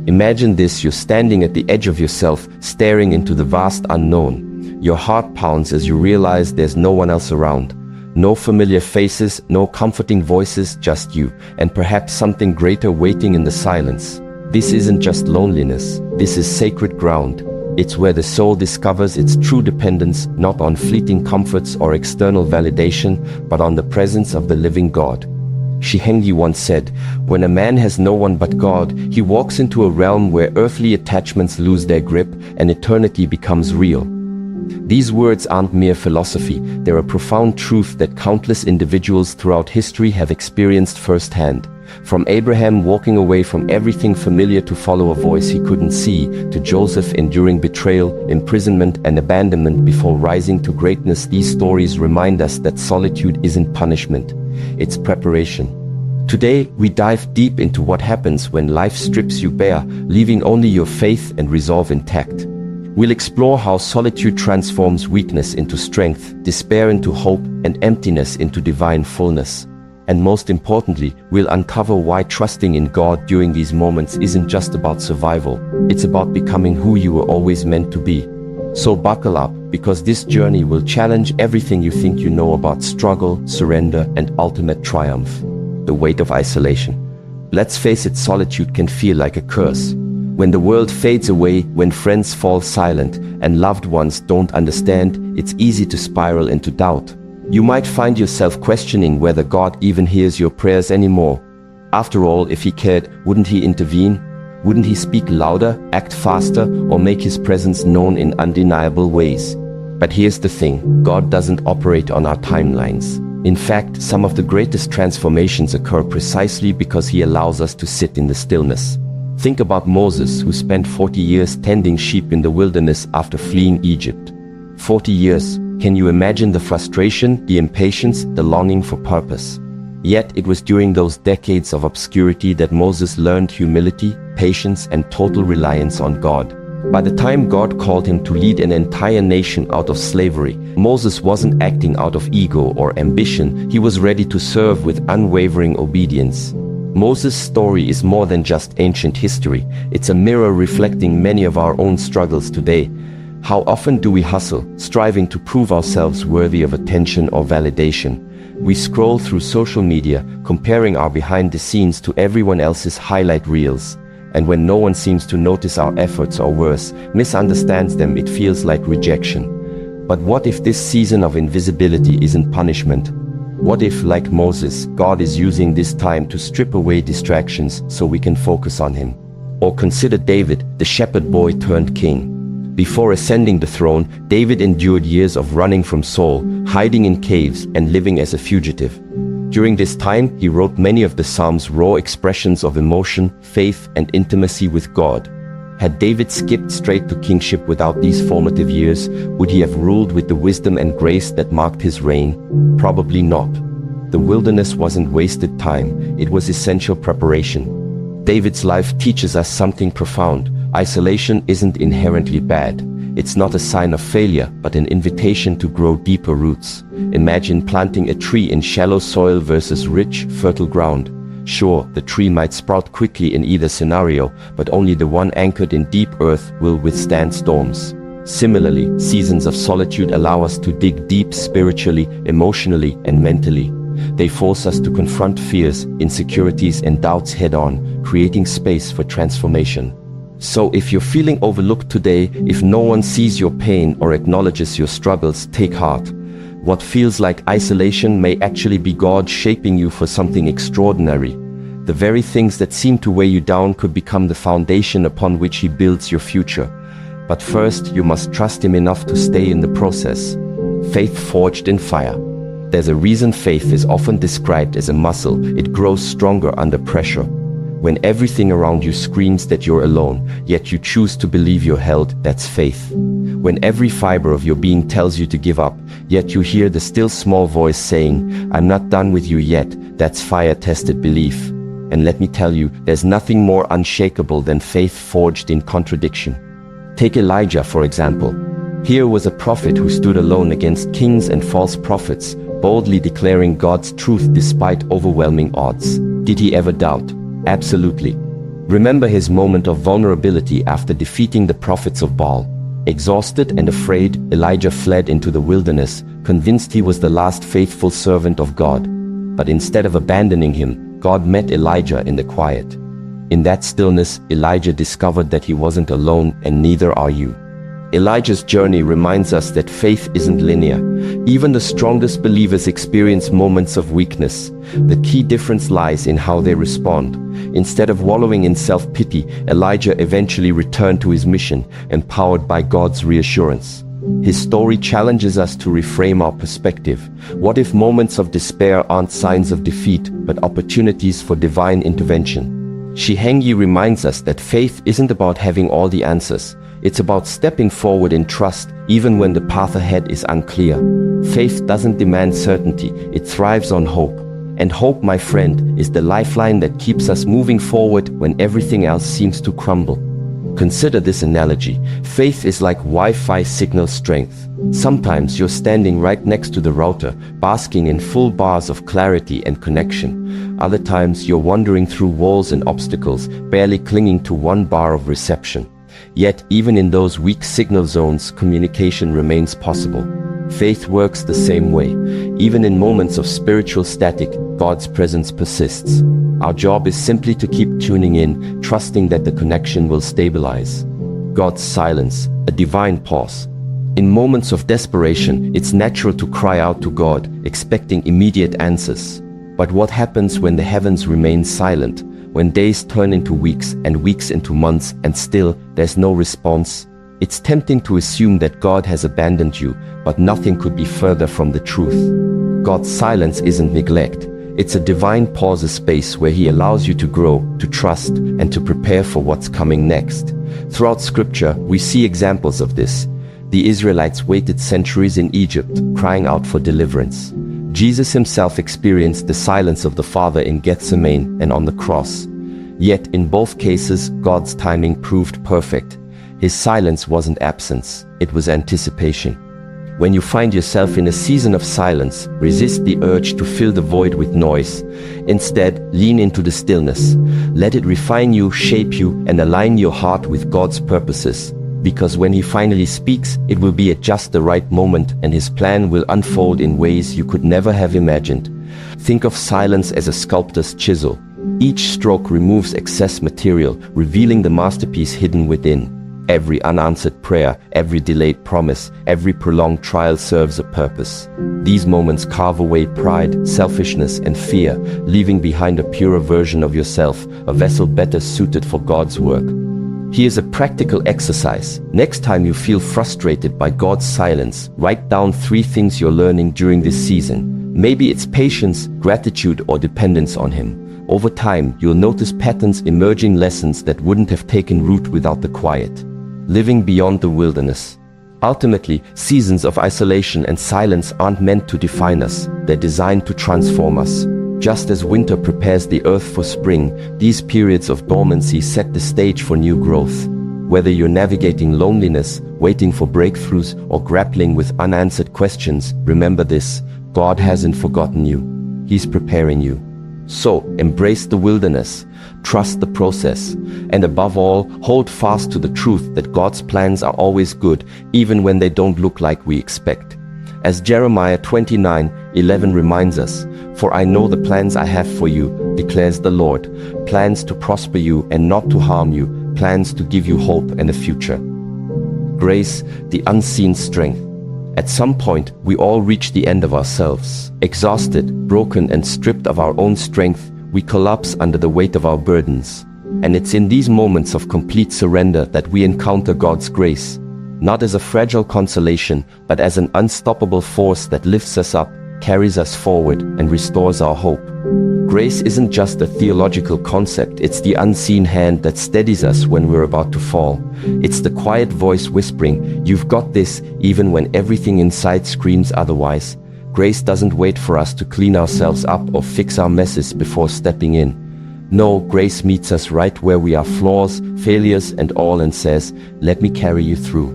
Imagine this: you're standing at the edge of yourself, staring into the vast unknown. Your heart pounds as you realize there's no one else around. No familiar faces, no comforting voices, just you, and perhaps something greater waiting in the silence. This isn't just loneliness, this is sacred ground. It's where the soul discovers its true dependence, not on fleeting comforts or external validation, but on the presence of the living God. Shi Heng Yi once said, "When a man has no one but God, he walks into a realm where earthly attachments lose their grip and eternity becomes real." These words aren't mere philosophy, they're a profound truth that countless individuals throughout history have experienced firsthand. From Abraham walking away from everything familiar to follow a voice he couldn't see, to Joseph enduring betrayal, imprisonment, and abandonment before rising to greatness, these stories remind us that solitude isn't punishment, it's preparation. Today, we dive deep into what happens when life strips you bare, leaving only your faith and resolve intact. We'll explore how solitude transforms weakness into strength, despair into hope, and emptiness into divine fullness. And most importantly, we'll uncover why trusting in God during these moments isn't just about survival, it's about becoming who you were always meant to be. So buckle up, because this journey will challenge everything you think you know about struggle, surrender, and ultimate triumph. The weight of isolation. Let's face it, solitude can feel like a curse. When the world fades away, when friends fall silent, and loved ones don't understand, it's easy to spiral into doubt. You might find yourself questioning whether God even hears your prayers anymore. After all, if He cared, wouldn't He intervene? Wouldn't He speak louder, act faster, or make His presence known in undeniable ways? But here's the thing, God doesn't operate on our timelines. In fact, some of the greatest transformations occur precisely because He allows us to sit in the stillness. Think about Moses, who spent 40 years tending sheep in the wilderness after fleeing Egypt. 40 years. Can you imagine the frustration, the impatience, the longing for purpose? Yet it was during those decades of obscurity that Moses learned humility, patience, and total reliance on God. By the time God called him to lead an entire nation out of slavery, Moses wasn't acting out of ego or ambition, he was ready to serve with unwavering obedience. Moses' story is more than just ancient history, it's a mirror reflecting many of our own struggles today. How often do we hustle, striving to prove ourselves worthy of attention or validation? We scroll through social media, comparing our behind the scenes to everyone else's highlight reels. And when no one seems to notice our efforts, or worse, misunderstands them, it feels like rejection. But what if this season of invisibility isn't punishment? What if, like Moses, God is using this time to strip away distractions so we can focus on Him? Or consider David, the shepherd boy turned king. Before ascending the throne, David endured years of running from Saul, hiding in caves, and living as a fugitive. During this time, he wrote many of the Psalms, raw expressions of emotion, faith, and intimacy with God. Had David skipped straight to kingship without these formative years, would he have ruled with the wisdom and grace that marked his reign? Probably not. The wilderness wasn't wasted time, it was essential preparation. David's life teaches us something profound. Isolation isn't inherently bad. It's not a sign of failure, but an invitation to grow deeper roots. Imagine planting a tree in shallow soil versus rich, fertile ground. Sure, the tree might sprout quickly in either scenario, but only the one anchored in deep earth will withstand storms. Similarly, seasons of solitude allow us to dig deep spiritually, emotionally, and mentally. They force us to confront fears, insecurities, and doubts head-on, creating space for transformation. So if you're feeling overlooked today, if no one sees your pain or acknowledges your struggles, take heart. What feels like isolation may actually be God shaping you for something extraordinary. The very things that seem to weigh you down could become the foundation upon which He builds your future. But first, you must trust Him enough to stay in the process. Faith forged in fire. There's a reason faith is often described as a muscle. It grows stronger under pressure. When everything around you screams that you're alone, yet you choose to believe you're held, that's faith. When every fiber of your being tells you to give up, yet you hear the still small voice saying, "I'm not done with you yet," that's fire-tested belief. And let me tell you, there's nothing more unshakable than faith forged in contradiction. Take Elijah, for example. Here was a prophet who stood alone against kings and false prophets, boldly declaring God's truth despite overwhelming odds. Did he ever doubt? Absolutely. Remember his moment of vulnerability after defeating the prophets of Baal. Exhausted and afraid, Elijah fled into the wilderness, convinced he was the last faithful servant of God. But instead of abandoning him, God met Elijah in the quiet. In that stillness, Elijah discovered that he wasn't alone, and neither are you. Elijah's journey reminds us that faith isn't linear. Even the strongest believers experience moments of weakness. The key difference lies in how they respond. Instead of wallowing in self-pity, Elijah eventually returned to his mission, empowered by God's reassurance. His story challenges us to reframe our perspective. What if moments of despair aren't signs of defeat, but opportunities for divine intervention? Shi Heng Yi reminds us that faith isn't about having all the answers. It's about stepping forward in trust, even when the path ahead is unclear. Faith doesn't demand certainty, it thrives on hope. And hope, my friend, is the lifeline that keeps us moving forward when everything else seems to crumble. Consider this analogy. Faith is like Wi-Fi signal strength. Sometimes you're standing right next to the router, basking in full bars of clarity and connection. Other times you're wandering through walls and obstacles, barely clinging to one bar of reception. Yet, even in those weak signal zones, communication remains possible. Faith works the same way. Even in moments of spiritual static, God's presence persists. Our job is simply to keep tuning in, trusting that the connection will stabilize. God's silence, a divine pause. In moments of desperation, it's natural to cry out to God, expecting immediate answers. But what happens when the heavens remain silent? When days turn into weeks and weeks into months and still there's no response? It's tempting to assume that God has abandoned you, but nothing could be further from the truth. God's silence isn't neglect. It's a divine pause, a space where He allows you to grow, to trust, and to prepare for what's coming next. Throughout Scripture, we see examples of this. The Israelites waited centuries in Egypt, crying out for deliverance. Jesus himself experienced the silence of the Father in Gethsemane and on the cross. Yet in both cases, God's timing proved perfect. His silence wasn't absence, it was anticipation. When you find yourself in a season of silence, resist the urge to fill the void with noise. Instead, lean into the stillness. Let it refine you, shape you, and align your heart with God's purposes. Because when He finally speaks, it will be at just the right moment, and His plan will unfold in ways you could never have imagined. Think of silence as a sculptor's chisel. Each stroke removes excess material, revealing the masterpiece hidden within. Every unanswered prayer, every delayed promise, every prolonged trial serves a purpose. These moments carve away pride, selfishness, and fear, leaving behind a purer version of yourself, a vessel better suited for God's work. Here's a practical exercise. Next time you feel frustrated by God's silence, write down 3 things you're learning during this season. Maybe it's patience, gratitude, or dependence on Him. Over time, you'll notice patterns emerging, lessons that wouldn't have taken root without the quiet. Living beyond the wilderness. Ultimately, seasons of isolation and silence aren't meant to define us, they're designed to transform us. Just as winter prepares the earth for spring, these periods of dormancy set the stage for new growth. Whether you're navigating loneliness, waiting for breakthroughs, or grappling with unanswered questions, remember this: God hasn't forgotten you. He's preparing you. So, embrace the wilderness, trust the process, and above all, hold fast to the truth that God's plans are always good, even when they don't look like we expect. As Jeremiah 29:11 reminds us, "For I know the plans I have for you, declares the Lord, plans to prosper you and not to harm you, plans to give you hope and a future." Grace, the unseen strength. At some point, we all reach the end of ourselves. Exhausted, broken, and stripped of our own strength, we collapse under the weight of our burdens. And it's in these moments of complete surrender that we encounter God's grace, not as a fragile consolation, but as an unstoppable force that lifts us up, carries us forward, and restores our hope. Grace isn't just a theological concept, it's the unseen hand that steadies us when we're about to fall. It's the quiet voice whispering, "You've got this," even when everything inside screams otherwise. Grace doesn't wait for us to clean ourselves up or fix our messes before stepping in. No, grace meets us right where we are, flaws, failures, and all, and says, "Let me carry you through."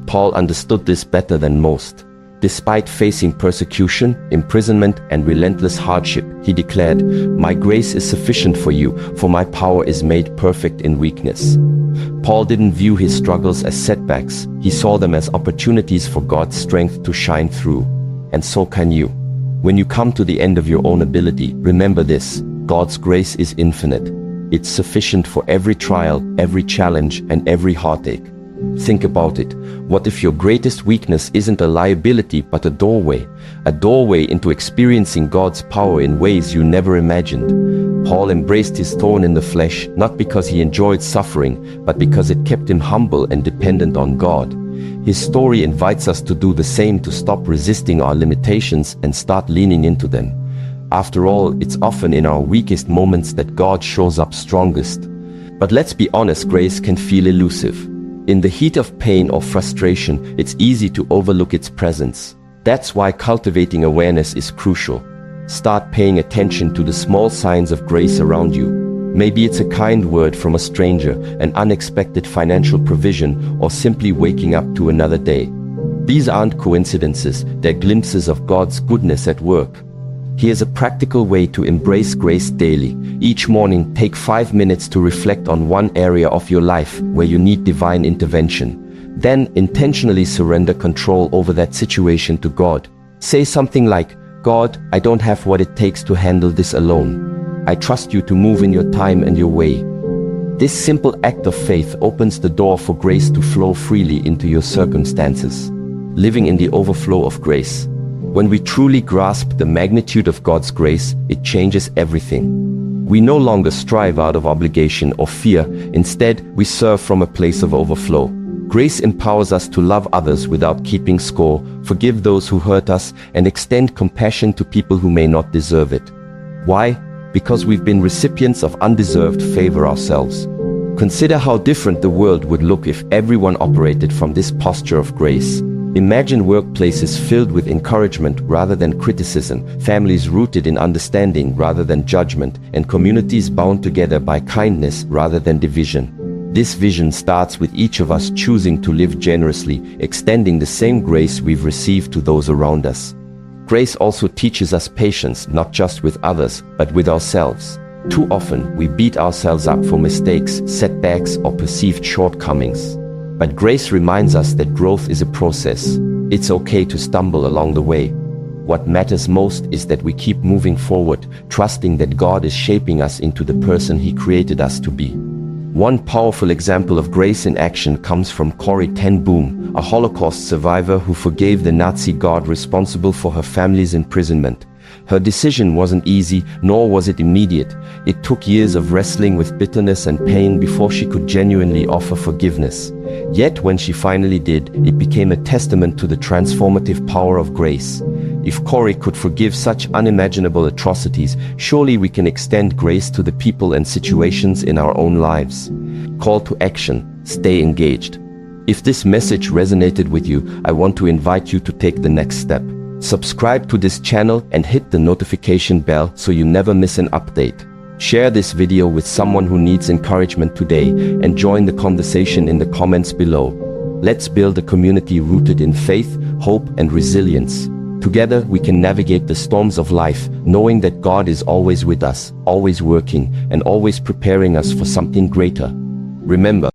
Paul understood this better than most. Despite facing persecution, imprisonment, and relentless hardship, he declared, "My grace is sufficient for you, for my power is made perfect in weakness." Paul didn't view his struggles as setbacks. He saw them as opportunities for God's strength to shine through. And so can you. When you come to the end of your own ability, remember this: God's grace is infinite. It's sufficient for every trial, every challenge, and every heartache. Think about it. What if your greatest weakness isn't a liability but a doorway? A doorway into experiencing God's power in ways you never imagined. Paul embraced his thorn in the flesh, not because he enjoyed suffering, but because it kept him humble and dependent on God. His story invites us to do the same, to stop resisting our limitations and start leaning into them. After all, it's often in our weakest moments that God shows up strongest. But let's be honest, grace can feel elusive. In the heat of pain or frustration, it's easy to overlook its presence. That's why cultivating awareness is crucial. Start paying attention to the small signs of grace around you. Maybe it's a kind word from a stranger, an unexpected financial provision, or simply waking up to another day. These aren't coincidences, they're glimpses of God's goodness at work. Here's a practical way to embrace grace daily. Each morning, take 5 minutes to reflect on one area of your life where you need divine intervention. Then, intentionally surrender control over that situation to God. Say something like, "God, I don't have what it takes to handle this alone. I trust you to move in your time and your way." This simple act of faith opens the door for grace to flow freely into your circumstances. Living in the overflow of grace. When we truly grasp the magnitude of God's grace, it changes everything. We no longer strive out of obligation or fear. Instead, we serve from a place of overflow. Grace empowers us to love others without keeping score, forgive those who hurt us, and extend compassion to people who may not deserve it. Why? Because we've been recipients of undeserved favor ourselves. Consider how different the world would look if everyone operated from this posture of grace. Imagine workplaces filled with encouragement rather than criticism, families rooted in understanding rather than judgment, and communities bound together by kindness rather than division. This vision starts with each of us choosing to live generously, extending the same grace we've received to those around us. Grace also teaches us patience, not just with others, but with ourselves. Too often, we beat ourselves up for mistakes, setbacks, or perceived shortcomings. But grace reminds us that growth is a process. It's okay to stumble along the way. What matters most is that we keep moving forward, trusting that God is shaping us into the person He created us to be. One powerful example of grace in action comes from Corrie ten Boom, a Holocaust survivor who forgave the Nazi guard responsible for her family's imprisonment. Her decision wasn't easy, nor was it immediate. It took years of wrestling with bitterness and pain before she could genuinely offer forgiveness. Yet when she finally did, it became a testament to the transformative power of grace. If Corrie could forgive such unimaginable atrocities, surely we can extend grace to the people and situations in our own lives. Call to action. Stay engaged. If this message resonated with you, I want to invite you to take the next step. Subscribe to this channel and hit the notification bell so you never miss an update. Share this video with someone who needs encouragement today and join the conversation in the comments below. Let's build a community rooted in faith, hope, and resilience. Together we can navigate the storms of life, knowing that God is always with us, always working, and always preparing us for something greater. Remember,